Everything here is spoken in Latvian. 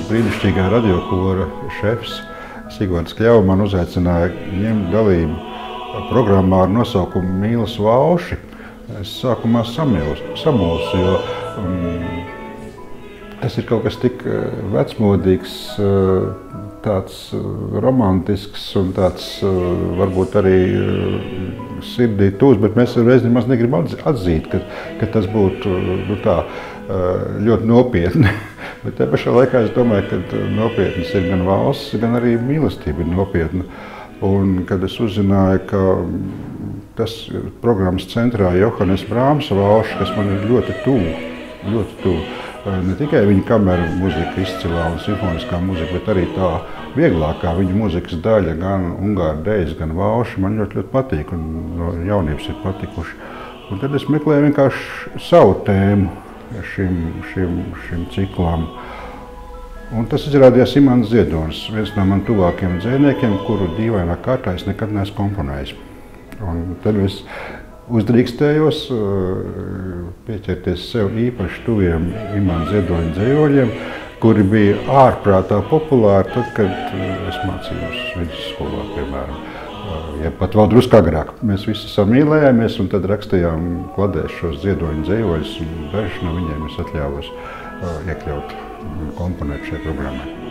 brīnišķīgā radiokora šefs Sigvards Kļava man uzaicināja ņemt dalību programmā ar nosaukumu Mīlas Valši. Es sākumā samulsu, jo tas ir kaut kas tik vecmodīgs, tāds romantisks un tāds varbūt arī sirdī tūs, bet mēs reiz nemaz negribam atzīt, ka tas būtu ļoti nopietni. Bet te pašā laikā es domāju, ka nopietnas ir gan valsts, gan arī mīlestība ir nopietna. Un kad es uzzināju, ka tas ir programmas centrā Johannes Brāmsa Valša, kas man ir ļoti tuvu. Ne tikai viņa kameru muzika izcilā un simfoniskā muzika, bet arī tā vieglākā viņa muzikas daļa, gan ungāru dejas, gan valši, man ļoti patīk un no jaunības ir patikuši. Un tad es meklēju vienkārši savu tēmu šim ciklam. Un tas izrādījās Imants Ziedonis, viens no man tuvākiem dzejniekiem, kuru dīvainā kārtā es nekad neesmu komponējis. Un tad es uzdrīkstējos pieķerties sev īpaši tuviem Imanta Ziedoņa dzejoļiem, kuri bija ārprātā populāri tad, kad es mācījos vidusskolā, piemēram. Ja pat vēl drusku agrāk. Mēs visi samīlējāmies un tad rakstījām kladēs šos Ziedoņa dzejoļus, un dažus no viņiem es atļāvos iekļaut un komponēt šajā programmā.